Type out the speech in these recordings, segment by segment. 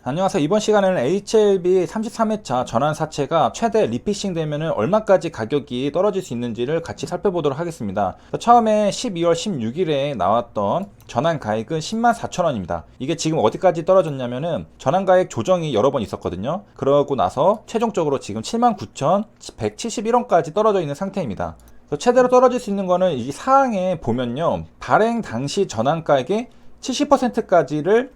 안녕하세요. 이번 시간에는 HLB 33회차 전환사채가 최대 리피싱 되면 얼마까지 가격이 떨어질 수 있는지를 같이 살펴보도록 하겠습니다. 처음에 12월 16일에 나왔던 전환가액은 104,000원입니다. 이게 지금 어디까지 떨어졌냐면은 전환가액 조정이 여러 번 있었거든요. 그러고 나서 최종적으로 지금 79,171원까지 떨어져 있는 상태입니다. 최대로 떨어질 수 있는 거는 이 사항에 보면요, 발행 당시 전환가액의 70%까지를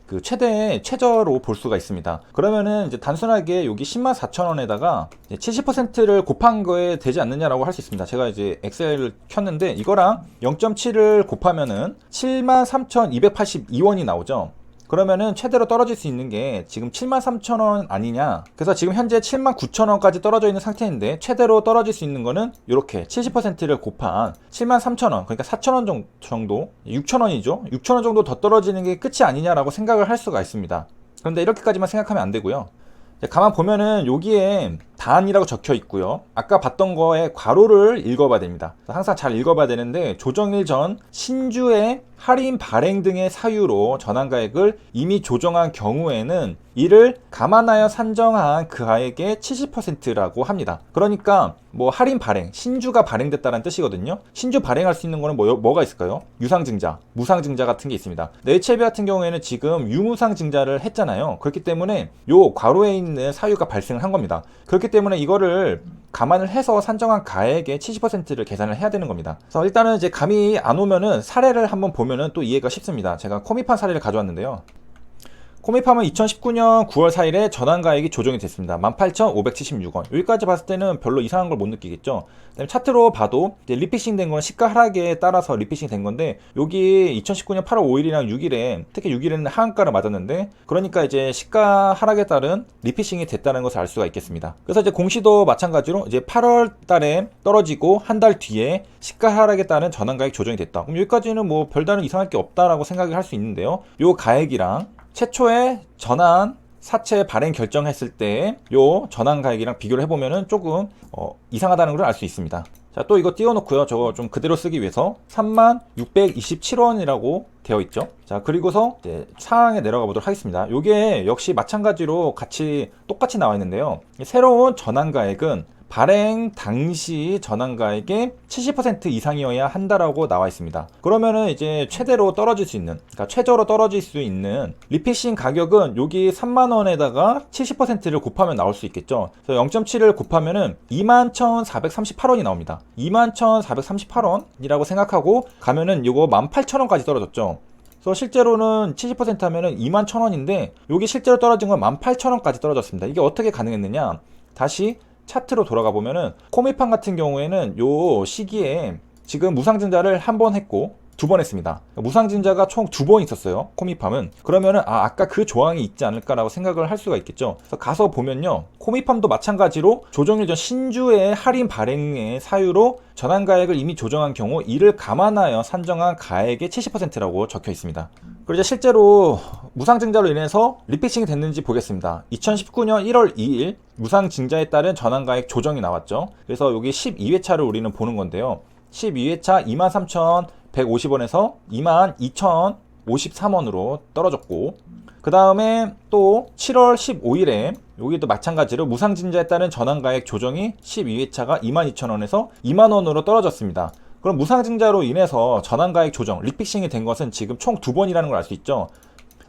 최저로 볼 수가 있습니다. 그러면은 이제 단순하게 여기 104,000원에다가 70%를 곱한 거에 되지 않느냐라고 할 수 있습니다. 제가 이제 엑셀을 켰는데 이거랑 0.7을 곱하면은 73,282원이 나오죠. 그러면은 최대로 떨어질 수 있는 게 지금 73,000원 아니냐. 그래서 지금 현재 79,000원까지 떨어져 있는 상태인데 최대로 떨어질 수 있는 거는 이렇게 70%를 곱한 73,000원, 그러니까 4,000원 정도, 6,000원이죠. 6,000원 정도 더 떨어지는 게 끝이 아니냐라고 생각을 할 수가 있습니다. 그런데 이렇게까지만 생각하면 안 되고요. 가만 보면은 여기에 단이라고 적혀 있고요. 아까 봤던 거에 괄호를 읽어봐야 됩니다. 항상 잘 읽어봐야 되는데, 조정일 전 신주의 할인 발행 등의 사유로 전환가액을 이미 조정한 경우에는 이를 감안하여 산정한 그하액의 70%라고 합니다. 그러니까 뭐 할인 발행, 신주가 발행됐다는 뜻이거든요. 신주 발행할 수 있는 거는 뭐가 있을까요? 유상증자, 무상증자 같은 게 있습니다. HLB 같은 경우에는 지금 유무상증자를 했잖아요. 그렇기 때문에 요 괄호에 있는 사유가 발생을 한 겁니다. 그렇기 때문에 이거를 감안을 해서 산정한 가액의 70%를 계산을 해야 되는 겁니다. 그래서 일단은 이제 감이 안 오면은 사례를 한번 보면은 또 이해가 쉽습니다. 제가 코미판 사례를 가져왔는데요. 코미팜은 2019년 9월 4일에 전환가액이 조정이 됐습니다. 18,576원. 여기까지 봤을 때는 별로 이상한 걸 못 느끼겠죠. 그다음에 차트로 봐도 이제 리피싱 된 건 시가 하락에 따라서 리피싱 된 건데, 여기 2019년 8월 5일이랑 6일에 특히 6일에는 하한가를 맞았는데, 그러니까 이제 시가 하락에 따른 리피싱이 됐다는 것을 알 수가 있겠습니다. 그래서 이제 공시도 마찬가지로 이제 8월 달에 떨어지고 한 달 뒤에 시가 하락에 따른 전환가액 조정이 됐다. 그럼 여기까지는 뭐 별다른 이상할 게 없다라고 생각을 할 수 있는데요. 요 가액이랑 최초에 전환 사채 발행 결정했을 때 요 전환 가액이랑 비교를 해보면은 조금 이상하다는 걸 알 수 있습니다. 자, 또 이거 띄워놓고요. 저거 좀 그대로 쓰기 위해서 31,627원이라고 되어 있죠. 자, 그리고서 이제 상황에 내려가 보도록 하겠습니다. 요게 역시 마찬가지로 똑같이 나와 있는데요. 새로운 전환 가액은 발행 당시 전환가액의 70% 이상이어야 한다라고 나와 있습니다. 그러면은 이제 최대로 떨어질 수 있는, 그러니까 최저로 떨어질 수 있는 리피싱 가격은 여기 3만원에다가 70%를 곱하면 나올 수 있겠죠. 그래서 0.7을 곱하면은 21,438원이 나옵니다. 21,438원이라고 생각하고 가면은 이거 18,000원까지 떨어졌죠. 그래서 실제로는 70% 하면은 21,000원인데 여기 실제로 떨어진 건 18,000원까지 떨어졌습니다. 이게 어떻게 가능했느냐? 다시 차트로 돌아가 보면은 코미팜 같은 경우에는 요 시기에 지금 무상증자를 한 번 했고 두 번 했습니다. 무상증자가 총 2번 있었어요. 코미팜은. 그러면은 아까 그 조항이 있지 않을까라고 생각을 할 수가 있겠죠. 그래서 가서 보면요, 코미팜도 마찬가지로 조정일 전 신주의 할인 발행의 사유로 전환가액을 이미 조정한 경우 이를 감안하여 산정한 가액의 70%라고 적혀 있습니다. 그리고 이제 실제로 무상증자로 인해서 리피싱이 됐는지 보겠습니다. 2019년 1월 2일 무상증자에 따른 전환가액 조정이 나왔죠. 그래서 여기 12회차를 우리는 보는 건데요. 12회차 23,150원에서 22,053원으로 떨어졌고, 그 다음에 또 7월 15일에 여기도 마찬가지로 무상증자에 따른 전환가액 조정이 12회차가 22,000원에서 2만원으로 떨어졌습니다. 그럼 무상증자로 인해서 전환가액 조정, 리피싱이 된 것은 지금 총 2번이라는 걸 알 수 있죠.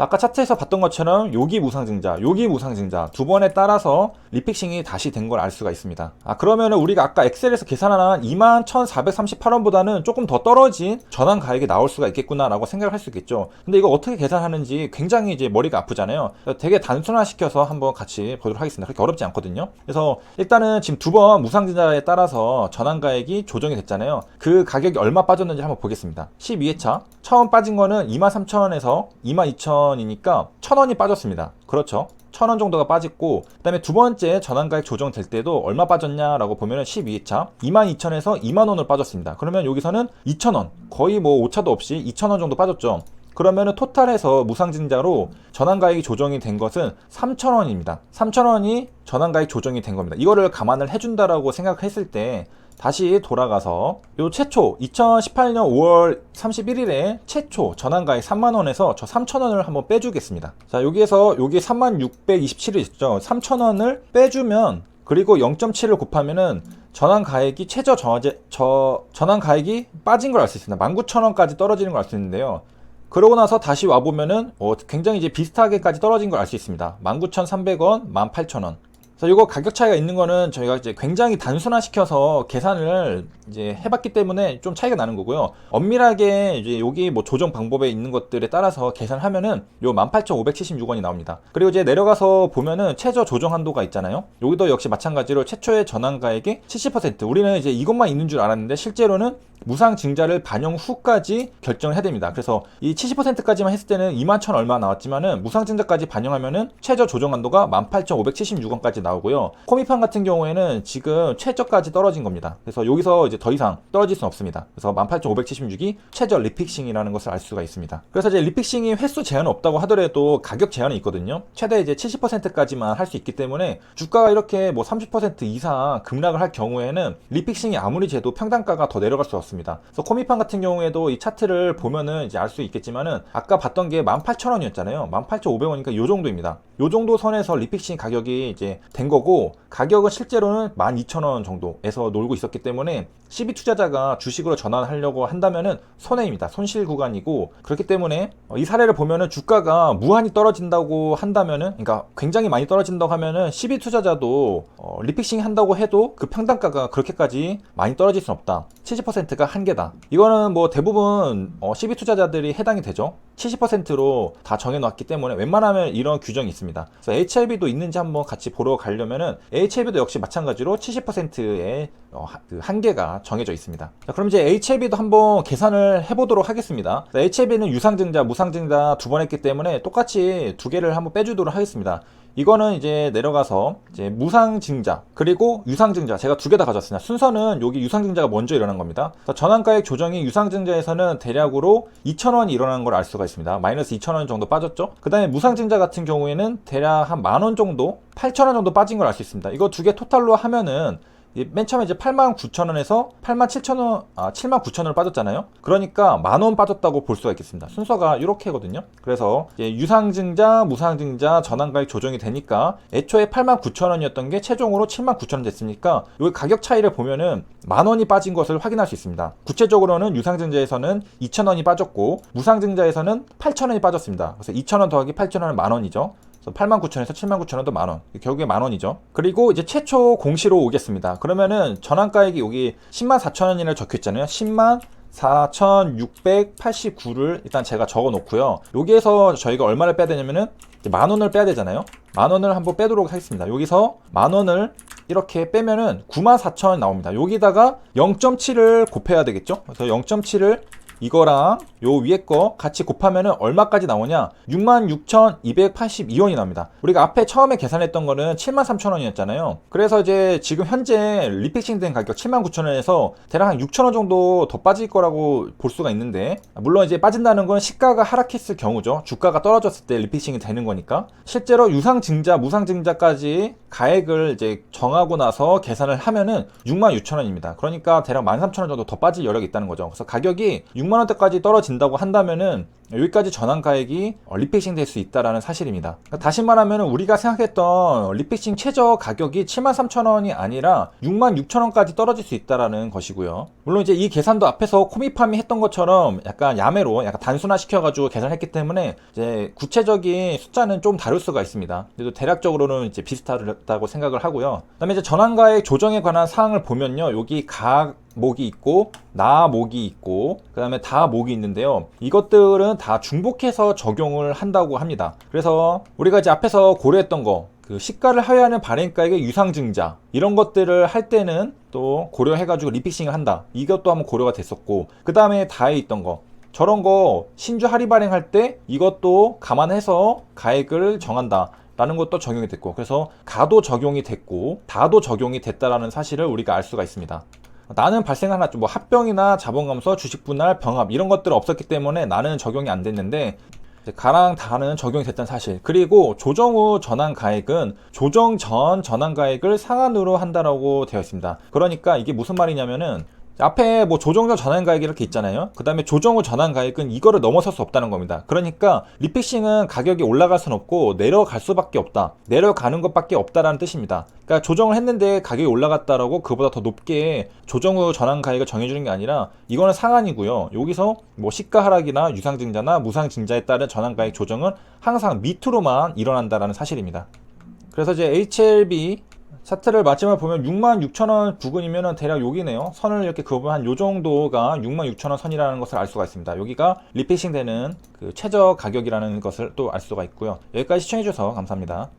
아까 차트에서 봤던 것처럼 여기 무상증자, 여기 무상증자 두 번에 따라서 리픽싱이 다시 된 걸 알 수가 있습니다. 그러면은 우리가 아까 엑셀에서 계산한 21,438원보다는 조금 더 떨어진 전환 가액이 나올 수가 있겠구나라고 생각을 할 수 있겠죠. 근데 이거 어떻게 계산하는지 굉장히 이제 머리가 아프잖아요. 되게 단순화시켜서 한번 같이 보도록 하겠습니다. 그렇게 어렵지 않거든요. 그래서 일단은 지금 두 번 무상증자에 따라서 전환 가액이 조정이 됐잖아요. 그 가격이 얼마 빠졌는지 한번 보겠습니다. 12회차 처음 빠진 거는 23,000원에서 22,000원이니까 1,000원이 빠졌습니다. 그렇죠. 1,000원 정도가 빠졌고, 그 다음에 두 번째 전환가액 조정될 때도 얼마 빠졌냐라고 보면은 12회차 22,000원에서 2만원으로 빠졌습니다. 그러면 여기서는 2,000원, 거의 뭐 오차도 없이 2,000원 정도 빠졌죠. 그러면은 토탈에서 무상증자로 전환가액이 조정이 된 것은 3,000원입니다. 3,000원이 전환가액 조정이 된 겁니다. 이거를 감안을 해준다라고 생각했을 때 다시 돌아가서 요 최초 2018년 5월 31일에 최초 전환가액 3만원에서 저 3,000원을 한번 빼주겠습니다. 자, 여기에서 여기 3627이 있죠. 3,000원을 빼주면, 그리고 0.7을 곱하면은 전환가액이 전환가액이 빠진 걸 알 수 있습니다. 19,000원까지 떨어지는 걸 알 수 있는데요. 그러고 나서 다시 와보면은 굉장히 이제 비슷하게까지 떨어진 걸 알 수 있습니다. 19,300원, 18,000원. 그래서 이거 가격 차이가 있는 거는 저희가 이제 굉장히 단순화시켜서 계산을 이제 해봤기 때문에 좀 차이가 나는 거고요. 엄밀하게 이제 여기 뭐 조정 방법에 있는 것들에 따라서 계산하면은 요 18,576원이 나옵니다. 그리고 이제 내려가서 보면은 최저 조정 한도가 있잖아요. 여기도 역시 마찬가지로 최초의 전환가액의 70%. 우리는 이제 이것만 있는 줄 알았는데 실제로는 무상증자를 반영 후까지 결정을 해야 됩니다. 그래서 이 70%까지만 했을 때는 21,000 얼마 나왔지만은 무상증자까지 반영하면은 최저 조정 한도가 18,576원까지 나오고요. 코미판 같은 경우에는 지금 최저까지 떨어진 겁니다. 그래서 여기서 이제 더 이상 떨어질 수는 없습니다. 그래서 18,576이 최저 리픽싱이라는 것을 알 수가 있습니다. 그래서 이제 리픽싱이 횟수 제한은 없다고 하더라도 가격 제한이 있거든요. 최대 이제 70%까지만 할 수 있기 때문에 주가가 이렇게 뭐 30% 이상 급락을 할 경우에는 리픽싱이 아무리 재도 평단가가 더 내려갈 수 없습니다. 그래서 코미판 같은 경우에도 이 차트를 보면은 이제 알 수 있겠지만은 아까 봤던 게 18,000원이었잖아요. 18,500원이니까 요 정도입니다. 요 정도 선에서 리픽싱 가격이 이제 된 거고, 가격은 실제로는 12,000원 정도에서 놀고 있었기 때문에 시비 투자자가 주식으로 전환하려고 한다면은 손해입니다. 손실 구간이고, 그렇기 때문에 이 사례를 보면은 주가가 무한히 떨어진다고 한다면은, 그러니까 굉장히 많이 떨어진다고 하면은 시비 투자자도 리픽싱 한다고 해도 그 평단가가 그렇게까지 많이 떨어질 수는 없다. 70%가 한계다. 이거는 뭐 대부분 시비 투자자들이 해당이 되죠. 70%로 다 정해놨기 때문에 wen만하면 이런 규정이 있습니다. 그래서 HLB도 있는지 한번 같이 보러 가려면은 HLB도 역시 마찬가지로 70%의 한계가 정해져 있습니다. 자, 그럼 이제 HLB도 한번 계산을 해보도록 하겠습니다. HLB는 유상증자, 무상증자 두 번 했기 때문에 똑같이 두 개를 한번 빼주도록 하겠습니다. 이거는 이제 내려가서 이제 무상증자 그리고 유상증자 제가 두 개 다 가져왔습니다. 순서는 여기 유상증자가 먼저 일어난 겁니다. 전환가액 조정이 유상증자에서는 대략으로 2,000원이 일어나는 걸 알 수가 있습니다. 마이너스 2,000원 정도 빠졌죠. 그 다음에 무상증자 같은 경우에는 대략 한 10,000원 정도, 8,000원 정도 빠진 걸 알 수 있습니다. 이거 두 개 토탈로 하면은 맨 처음에 이제 89,000원에서 87,000원, 79,000원을 빠졌잖아요. 그러니까 10,000원 빠졌다고 볼 수가 있겠습니다. 순서가 이렇게거든요. 그래서 이제 유상증자, 무상증자, 전환가액 조정이 되니까 애초에 89,000원이었던 게 최종으로 79,000원 됐으니까 여기 가격 차이를 보면은 10,000원이 빠진 것을 확인할 수 있습니다. 구체적으로는 유상증자에서는 2,000원이 빠졌고 무상증자에서는 8,000원이 빠졌습니다. 그래서 2,000원 더하기 8,000원은 10,000원이죠. 89,000원에서 79,000원도 10,000원. 결국에 10,000원이죠. 그리고 이제 최초 공시로 오겠습니다. 그러면은 전환가액이 여기 104,000원이라고 적혀있잖아요. 104,689를 일단 제가 적어 놓고요. 여기에서 저희가 얼마를 빼야 되냐면은 10,000원을 빼야 되잖아요. 10,000원을 한번 빼도록 하겠습니다. 여기서 10,000원을 이렇게 빼면은 94,000원 나옵니다. 여기다가 0.7을 곱해야 되겠죠. 그래서 0.7을 이거랑 요 위에 거 같이 곱하면은 얼마까지 나오냐? 66,282원이 나옵니다. 우리가 앞에 처음에 계산했던 거는 73,000원이었잖아요. 그래서 이제 지금 현재 리픽싱 된 가격 79,000원에서 대략 한 6,000원 정도 더 빠질 거라고 볼 수가 있는데, 물론 이제 빠진다는 건 시가가 하락했을 경우죠. 주가가 떨어졌을 때 리픽싱이 되는 거니까. 실제로 유상증자, 무상증자까지 가액을 이제 정하고 나서 계산을 하면은 66,000원입니다. 그러니까 대략 13,000원 정도 더 빠질 여력이 있다는 거죠. 그래서 가격이 6만원대까지 떨어진다고 한다면은 여기까지 전환가액이 리픽싱 될 수 있다라는 사실입니다. 그러니까 다시 말하면 우리가 생각했던 리픽싱 최저 가격이 73,000원이 아니라 66,000원까지 떨어질 수 있다라는 것이고요. 물론 이제 이 계산도 앞에서 코미팜이 했던 것처럼 약간 야매로 약간 단순화 시켜가지고 계산했기 때문에 이제 구체적인 숫자는 좀 다를 수가 있습니다. 그래도 대략적으로는 이제 비슷하다고 생각을 하고요. 그다음에 이제 전환가액 조정에 관한 사항을 보면요, 여기 목이 있고 나목이 있고 그 다음에 다목이 있는데요, 이것들은 다 중복해서 적용을 한다고 합니다. 그래서 우리가 이제 앞에서 고려했던 거, 그 시가를 하회하는 발행가액의 유상증자 이런 것들을 할 때는 또 고려해가지고 리픽싱을 한다, 이것도 한번 고려가 됐었고, 그 다음에 다에 있던 거 저런 거 신주 할인 발행할 때 이것도 감안해서 가액을 정한다 라는 것도 적용이 됐고, 그래서 가도 적용이 됐고 다도 적용이 됐다라는 사실을 우리가 알 수가 있습니다. 나는 발생한 합병이나 자본감소, 주식분할, 병합 이런 것들은 없었기 때문에 나는 적용이 안 됐는데, 이제 가랑 다는 적용이 됐다는 사실. 그리고 조정 후 전환 가액은 조정 전 전환 가액을 상한으로 한다라고 되어 있습니다. 그러니까 이게 무슨 말이냐면은 앞에 뭐 조정 전 전환 가액 이렇게 있잖아요. 그 다음에 조정 후 전환 가액은 이거를 넘어설 수 없다는 겁니다. 그러니까 리픽싱은 가격이 올라갈 순 없고 내려갈 수밖에 없다. 내려가는 것밖에 없다라는 뜻입니다. 그러니까 조정을 했는데 가격이 올라갔다라고 그보다 더 높게 조정 후 전환 가액을 정해주는 게 아니라 이거는 상한이고요. 여기서 뭐 시가 하락이나 유상증자나 무상증자에 따른 전환 가액 조정은 항상 밑으로만 일어난다라는 사실입니다. 그래서 이제 HLB 차트를 마지막에 보면 66,000원 부근이면 대략 여기네요. 선을 이렇게 그어보면 한 요 정도가 66,000원 선이라는 것을 알 수가 있습니다. 여기가 리피싱 되는 그 최저 가격이라는 것을 또 알 수가 있고요. 여기까지 시청해주셔서 감사합니다.